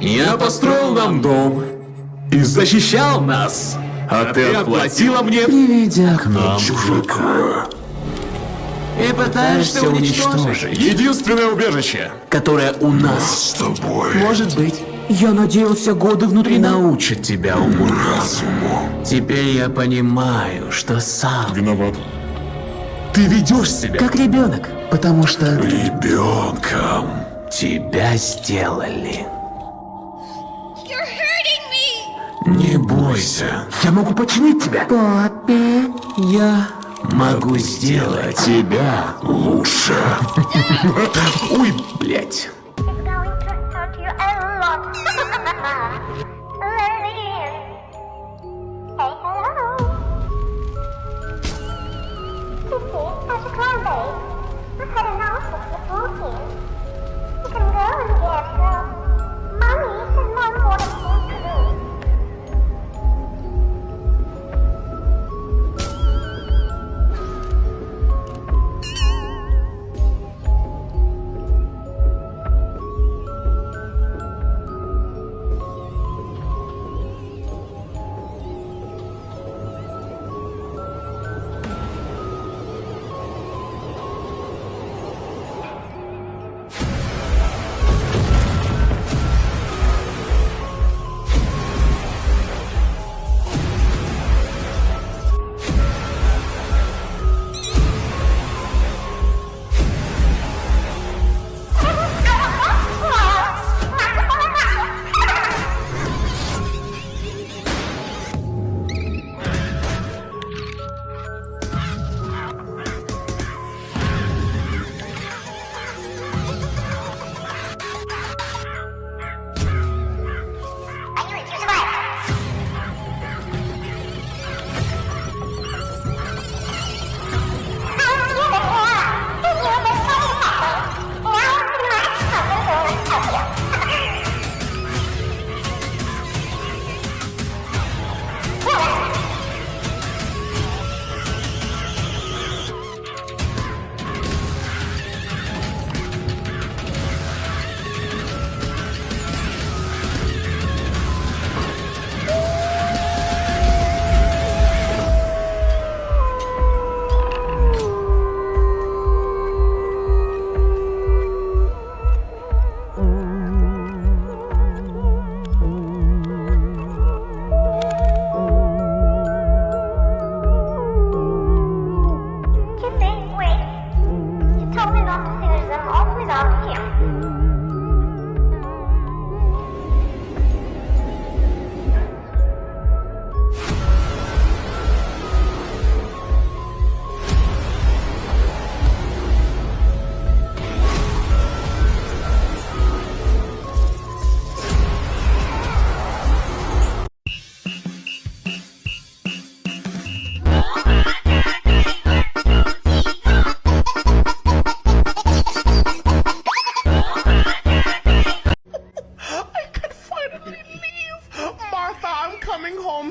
Я построил нам дом и защищал нас, а ты отплатила мне, приведя к нам чужака. И пытаешься уничтожить единственное убежище, которое у нас с тобой. Может быть, я надеялся, годы внутри научат тебя уму-разуму. Теперь я понимаю, что сам Виноват. ты ведешь себя как ребенок, потому что ребенком тебя сделали. Не бойся, я могу починить тебя. Папе, я могу сделать тебя лучше. Ой, блять.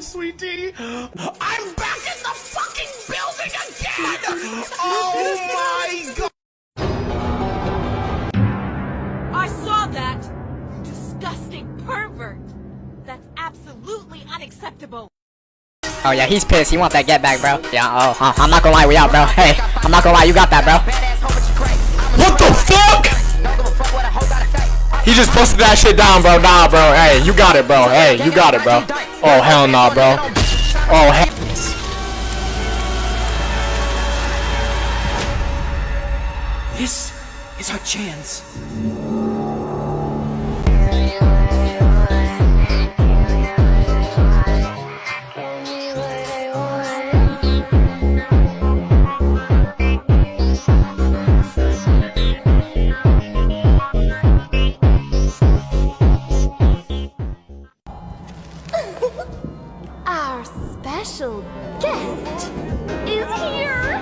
Sweetie, I'm back in the fucking building again! Oh my god! I saw that! Disgusting pervert! That's absolutely unacceptable! Oh yeah, he's pissed. He wants that get back, bro. Yeah, I'm not gonna lie, we out, bro. Hey, I'm not gonna lie, you got that, bro. What the fuck? He just busted that shit down, bro. Nah, bro. Hey, you got it, bro. Hey, you got it, bro. Oh, hell nah, bro. Oh, hell. This is our chance. Our special guest is here!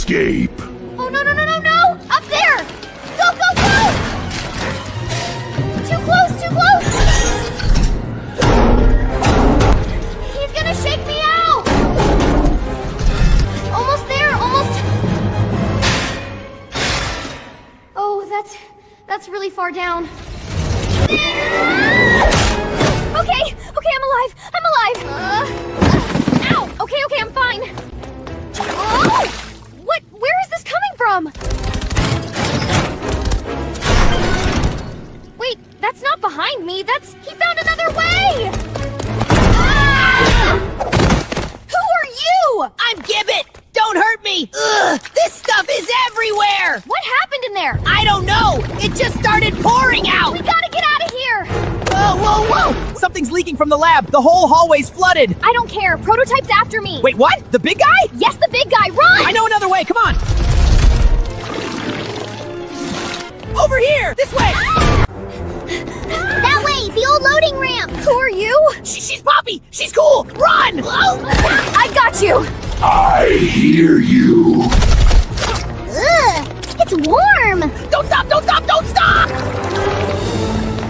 escape. Oh, no, no, no, no, no! Up there! Go, go, go! Too close, too close! He's gonna shake me out! Almost there, almost... Oh, that's really far down. Okay, I'm alive, ow! Okay, I'm fine. Oh! Where is this coming from? Wait, that's not behind me. He found another way! Ah! Who are you? I'm Giblet! Don't hurt me! Ugh! This stuff is everywhere! What happened in there? I don't know! It just started pouring out! We gotta get out of here! Whoa, whoa, whoa! Something's leaking from the lab! The whole hallway's flooded! I don't care. Prototype's after me! Wait, what? The big guy? Yes, the big guy! Run! I know another way, come on! Over here! This way! That way! The old loading ramp! Who are you? She's Poppy! She's cool! Run! I got you! I hear you. Ugh! It's warm! Don't stop! Don't stop! Don't stop!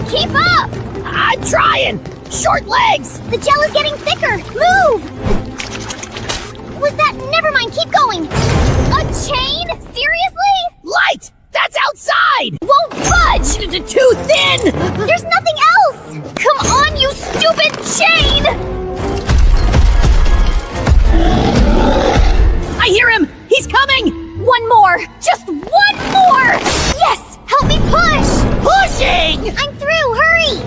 Keep up! I'm trying! Short legs! The gel is getting thicker! Move! Was that? Never mind, keep going! A chain? Seriously? Light! That's outside! Won't budge! Too thin! There's nothing else! Come on, you stupid chain! I hear him! He's coming! One more! Just one more! Yes! Help me push! Pushing! I'm through! Hurry!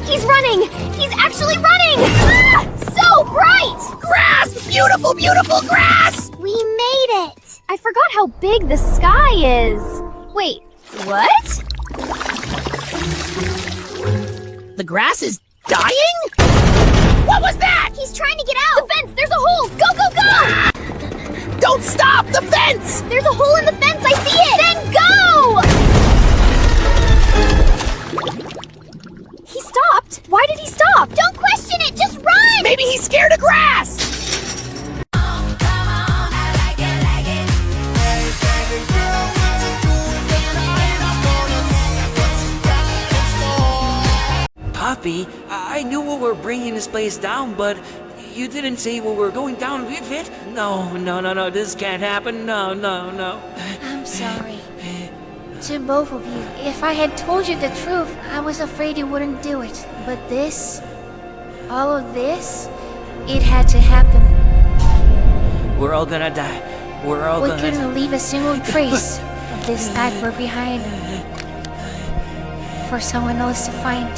He's running! He's actually running! Ah, so bright! Grass! Beautiful, beautiful grass! We made it! I forgot how big the sky is. Wait, what? The grass is dying? What was that? He's trying to get out! The fence! There's a hole! Go, go, go! Don't stop! The fence! There's a hole in the fence! I see it! Then go! He stopped? Why did he stop? Don't question it! Just run! Maybe he's scared of grass! Poppy, I knew we were bringing this place down, but you didn't say we were going down with it. No, this can't happen. No. I'm sorry. To both of you. If I had told you the truth, I was afraid you wouldn't do it. But this, all of this, it had to happen. We're all gonna die. We couldn't leave a single trace of this diaper behind for someone else to find.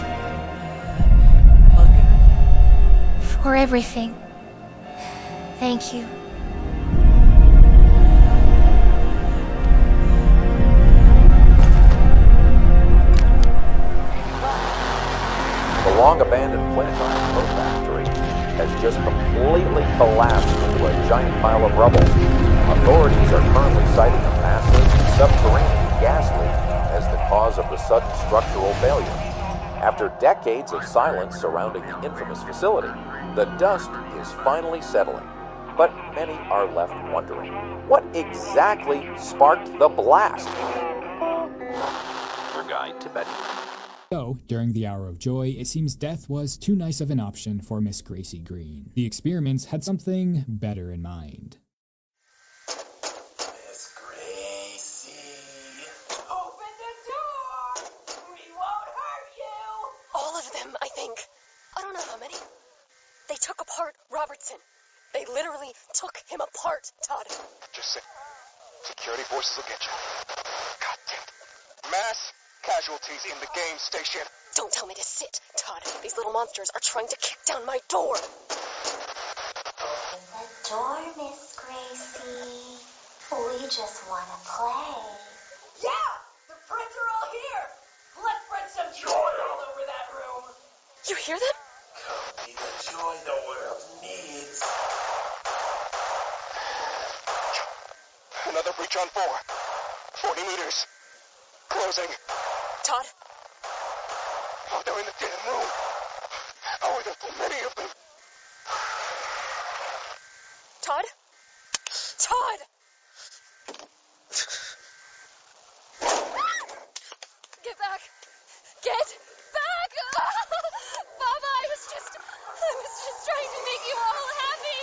For everything. Thank you. The long-abandoned Playtime coat factory has just completely collapsed into a giant pile of rubble. Authorities are currently citing a massive subterranean gas leak as the cause of the sudden structural failure. After decades of silence surrounding the infamous facility, the dust is finally settling. But many are left wondering, what exactly sparked the blast? Your guide to bed. So, during the hour of joy, it seems death was too nice of an option for Miss Gracie Green. The experiments had something better in mind. Miss Gracie, open the door! We won't hurt you! All of them, I think. I don't know how many. They took apart Robertson. They literally took him apart, Todd. Just sit. Security forces will get you. God damn it. Mass casualties in the game station. Don't tell me to sit, Todd. These little monsters are trying to kick down my door. Open the door, Miss Gracie. We just want to play. Yeah! The friends are all here! Let's spread some joy all over that room! You hear them? Be the joy the world needs. Another breach on 4. 40 meters. Closing. Todd? Oh, they're in the damn room. How are there so many of them? Todd? Todd! Get back! Get back! Mama, I was just trying to make you all happy.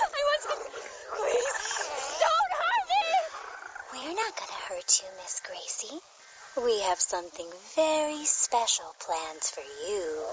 I wasn't. Please, don't hurt me! We're not gonna hurt you, Miss Gracie. We have something very special planned for you.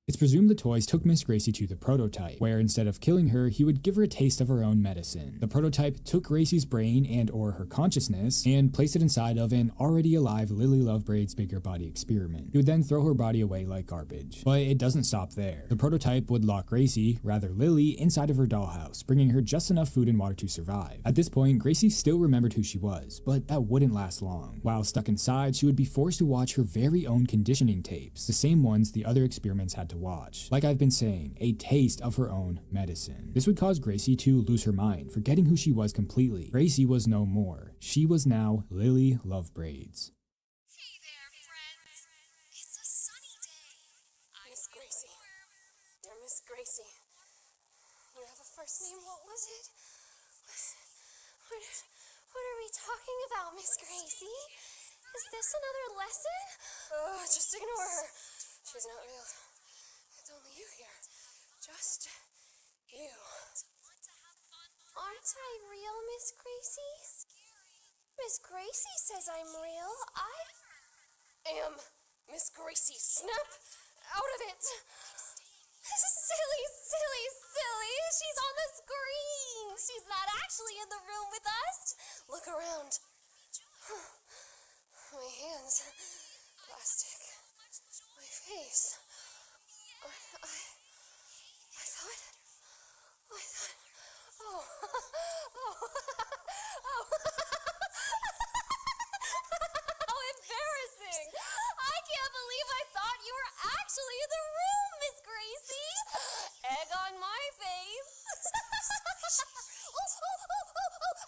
It's presumed the toys took Miss Gracie to the prototype, where instead of killing her, he would give her a taste of her own medicine. The prototype took Gracie's brain and or her consciousness and placed it inside of an already alive Lily Lovebraids bigger body experiment. He would then throw her body away like garbage. But it doesn't stop there. The prototype would lock Gracie, rather Lily, inside of her dollhouse, bringing her just enough food and water to survive. At this point, Gracie still remembered who she was, but that wouldn't last long. While stuck inside, she would be forced to watch her very own conditioning tapes, the same ones the other experiments had to watch. Like I've been saying, a taste of her own medicine. This would cause Gracie to lose her mind, forgetting who she was completely. Gracie was no more. She was now Lily Lovebraids. Hey there, friends. It's a sunny day. Miss Gracie. Dear Miss Gracie. You have a first name, what was it? What are we talking about, Miss Gracie? Is this another lesson? Oh, just ignore her. She's not real. It's only you here. Just you. Aren't I real, Miss Gracie? Miss Gracie says I'm real. I am Miss Gracie. Snap out of it. Silly, silly, silly. She's on the screen. She's not actually in the room with us. Look around. My hands. Plastic. My face. I thought, oh, how embarrassing. I can't believe I thought you were actually in the room, Miss Gracie. Egg on my face.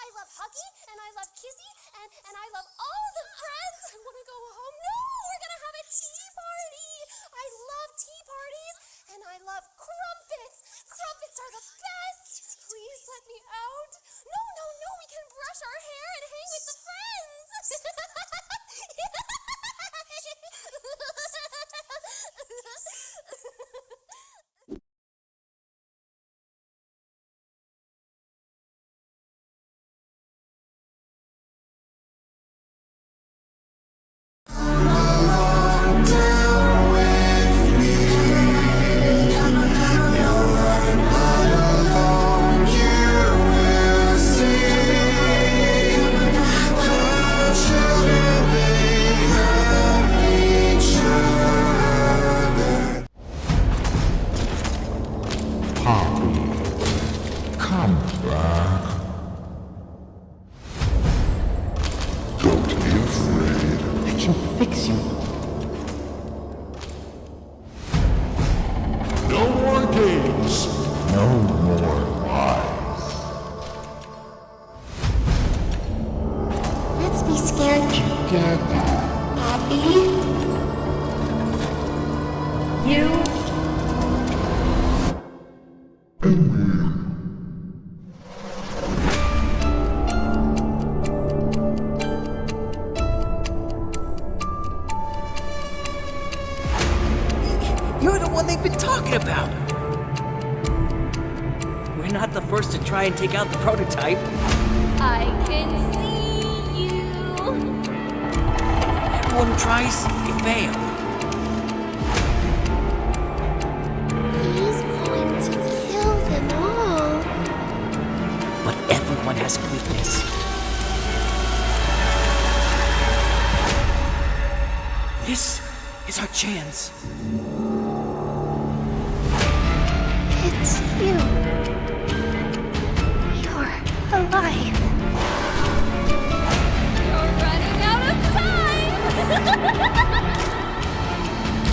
I love Huggy, and I love Kissy, and I love all the friends. I want to go home. No, we're going to have a tea party. I love tea parties, and I love crumpets. Crumpets are the best. Please let me out. No, we can brush our hair and hang with the friends. You're the one they've been talking about. We're not the first to try and take out the prototype. I can see you. Everyone who tries, they fail. He's going to kill them all. But everyone has a weakness. This is our chance. It's you. You're alive. You're running out of time.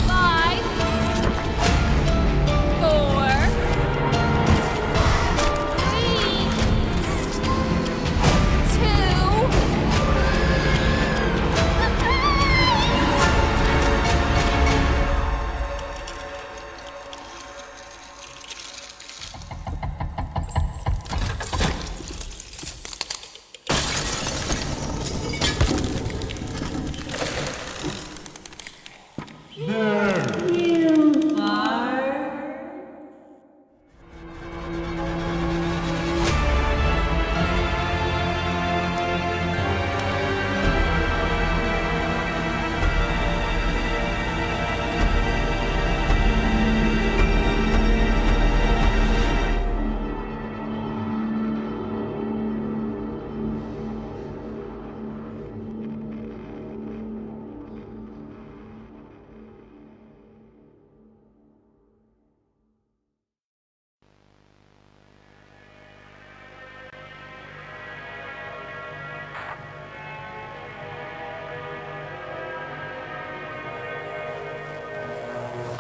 5, 4, 3, 2.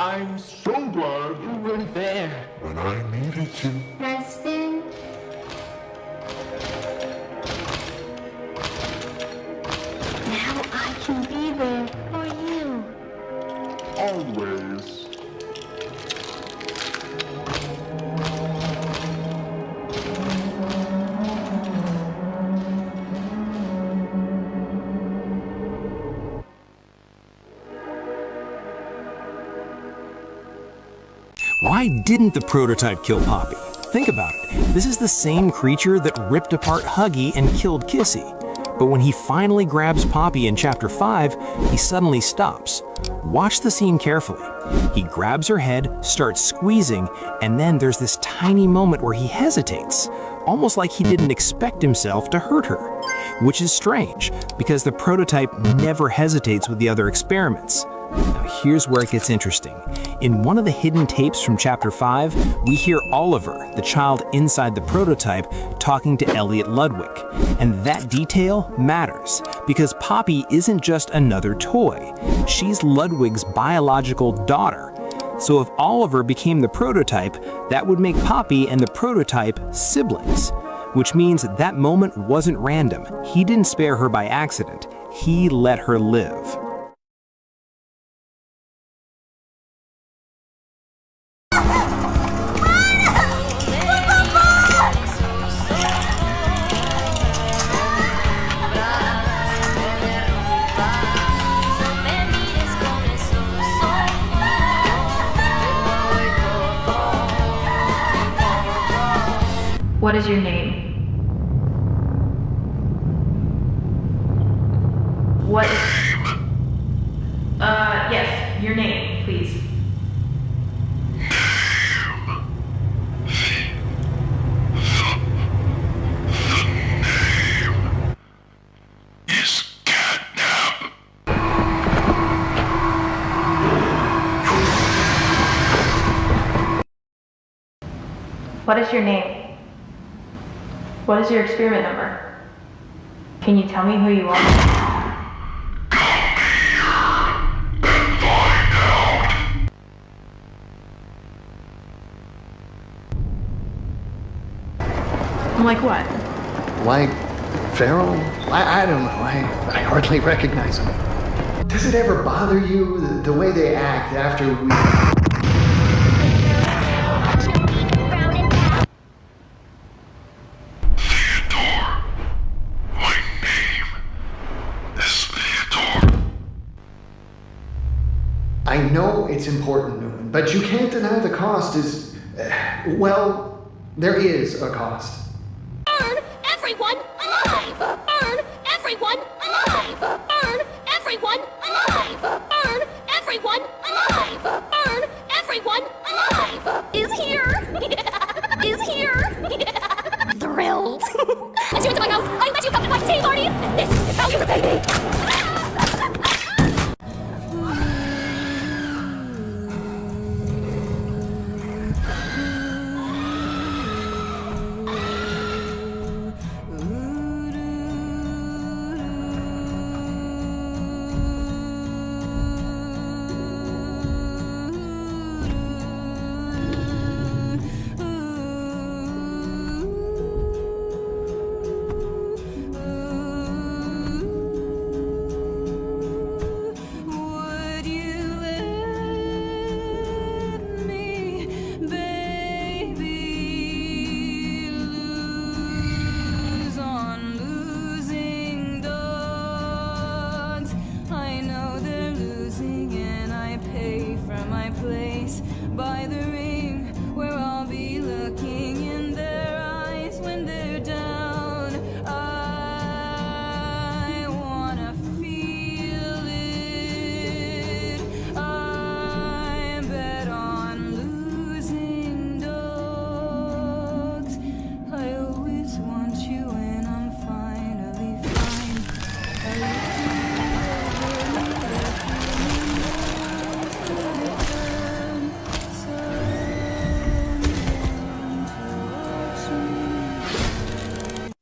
I'm so glad you weren't there when I needed you. Preston? Now I can be there for you. Always. Why didn't the prototype kill Poppy? Think about it. This is the same creature that ripped apart Huggy and killed Kissy. But when he finally grabs Poppy in Chapter 5, he suddenly stops. Watch the scene carefully. He grabs her head, starts squeezing, and then there's this tiny moment where he hesitates, almost like he didn't expect himself to hurt her. Which is strange, because the prototype never hesitates with the other experiments. Now here's where it gets interesting. In one of the hidden tapes from Chapter 5, we hear Oliver, the child inside the prototype, talking to Elliot Ludwig. And that detail matters, because Poppy isn't just another toy. She's Ludwig's biological daughter. So if Oliver became the prototype, that would make Poppy and the prototype siblings. Which means that moment wasn't random. He didn't spare her by accident. He let her live. What is your name? What is... yes, your name, please. What is your name? What is your experiment number? Can you tell me who you are? Like what? Like Pharaoh? I don't know. I hardly recognize him. Does it ever bother you the way they act after we... I know it's important, Newman, but you can't deny the cost is... well, there is a cost. Burn everyone alive! Burn everyone alive! Burn everyone alive! Burn everyone alive! Burn everyone alive! Is here! Is here! Thrilled! Let you into my house! I let you come to my tea party! And this is how you repay me!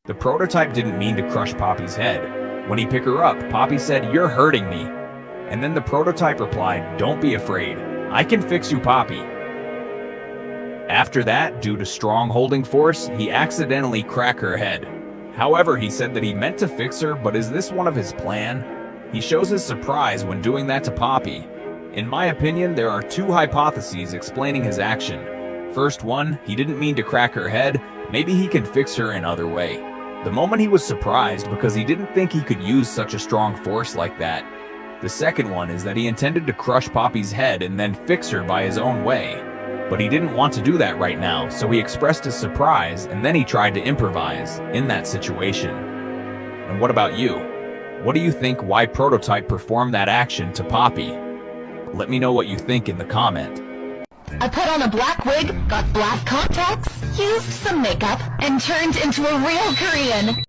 The prototype didn't mean to crush Poppy's head. When he picked her up, Poppy said, "You're hurting me." And then the prototype replied, "Don't be afraid. I can fix you, Poppy. After that, due to strong holding force, he accidentally cracked her head. However, he said that he meant to fix her, but is this one of his plan? He shows his surprise when doing that to Poppy. In my opinion, there are two hypotheses explaining his action. First one, he didn't mean to crack her head, maybe he can fix her another way. The moment he was surprised because he didn't think he could use such a strong force like that. The second one is that he intended to crush Poppy's head and then fix her by his own way. But he didn't want to do that right now, so he expressed his surprise and then he tried to improvise in that situation. And what about you? What do you think why Prototype performed that action to Poppy? Let me know what you think in the comment. I put on a black wig, got black contacts, used some makeup, and turned into a real Korean.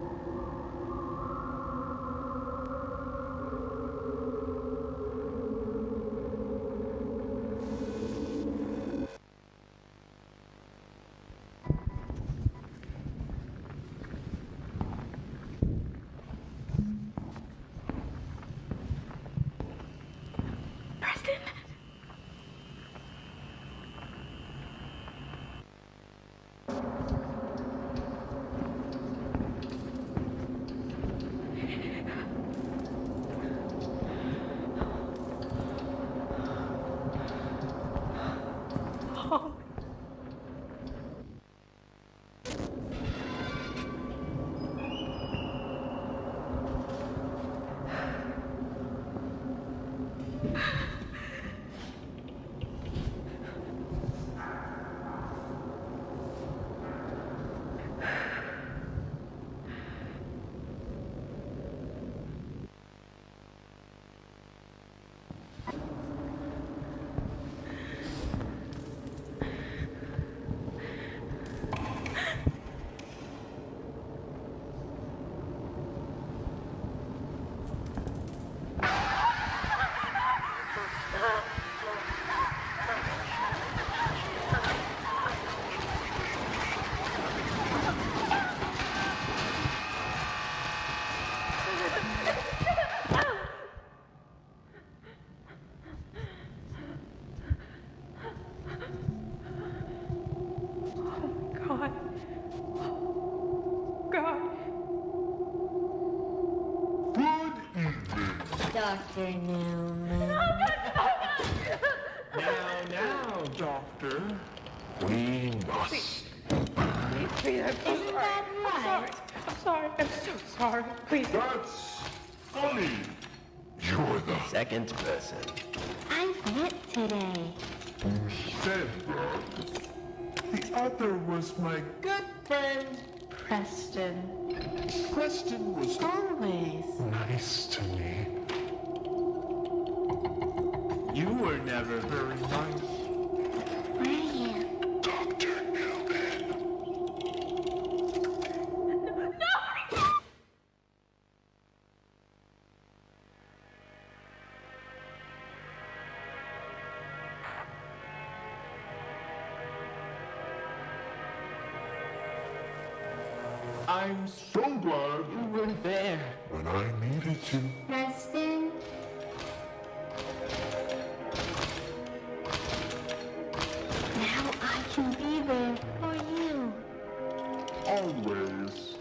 Dr. Newman. Now, Doctor. We must. Isn't that right? I'm sorry. I'm so sorry. Please. That's funny. You're the second person. I went today. Who said that? The other was my good friend, Preston. Preston was always nice to me. You were never very nice. Were you? Dr. Newman. I'm so glad you were there when I needed you. Preston? Now I can be there for you. Always.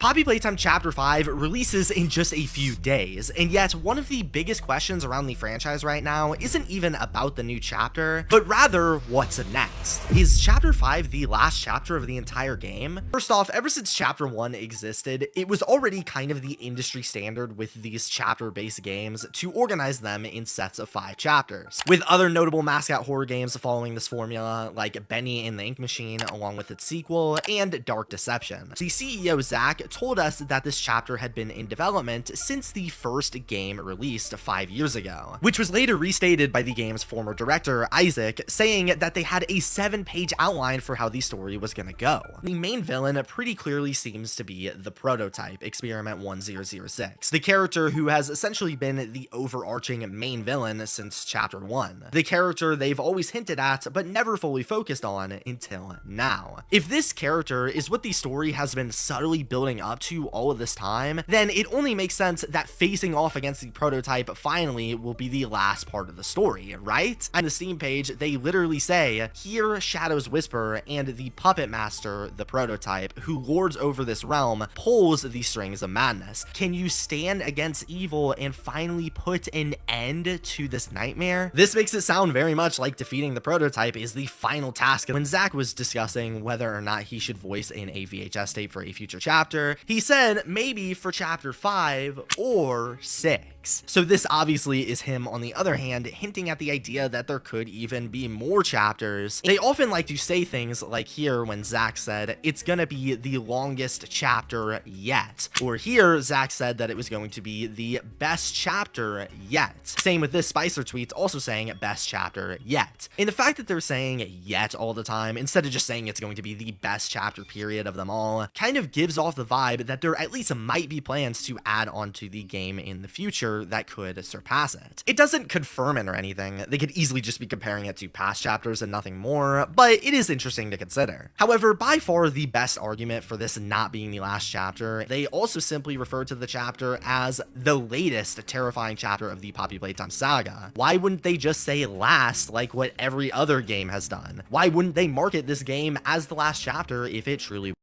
Poppy Playtime Chapter 5 releases in just a few days, and yet one of the biggest questions around the franchise right now isn't even about the new chapter, but rather what's next. Is Chapter 5 the last chapter of the entire game? First off, ever since Chapter 1 existed, it was already kind of the industry standard with these chapter-based games to organize them in sets of 5 chapters, with other notable mascot horror games following this formula like Benny and the Ink Machine along with its sequel, and Dark Deception. The CEO Zach told us that this chapter had been in development since the first game released 5 years ago, which was later restated by the game's former director Isaac, saying that they had a 7-page outline for how the story was gonna go. The main villain pretty clearly seems to be the prototype, Experiment 1006, the character who has essentially been the overarching main villain since Chapter 1, the character they've always hinted at but never fully focused on until now. If this character is what the story has been subtly building up to all of this time, then it only makes sense that facing off against the prototype finally will be the last part of the story, right? On the Steam page, they literally say, "Hear shadows whisper, and the puppet master, the prototype, who lords over this realm, pulls the strings of madness. Can you stand against evil and finally put an end to this nightmare?" This makes it sound very much like defeating the prototype is the final task. When Zach was discussing whether or not he should voice in a VHS tape for a future chapter, he said maybe for Chapter 5 or 6. So this obviously is him, on the other hand, hinting at the idea that there could even be more chapters. They often like to say things like here when Zach said, "It's gonna be the longest chapter yet." Or here, Zach said that it was going to be the best chapter yet. Same with this Spicer tweet also saying best chapter yet. And the fact that they're saying yet all the time, instead of just saying it's going to be the best chapter period of them all, kind of gives off the vibe that there at least might be plans to add on to the game in the future that could surpass it. It doesn't confirm it or anything. They could easily just be comparing it to past chapters and nothing more, but it is interesting to consider. However, by far the best argument for this not being the last chapter, they also simply refer to the chapter as the latest terrifying chapter of the Poppy Playtime saga. Why wouldn't they just say last like what every other game has done? Why wouldn't they market this game as the last chapter if it truly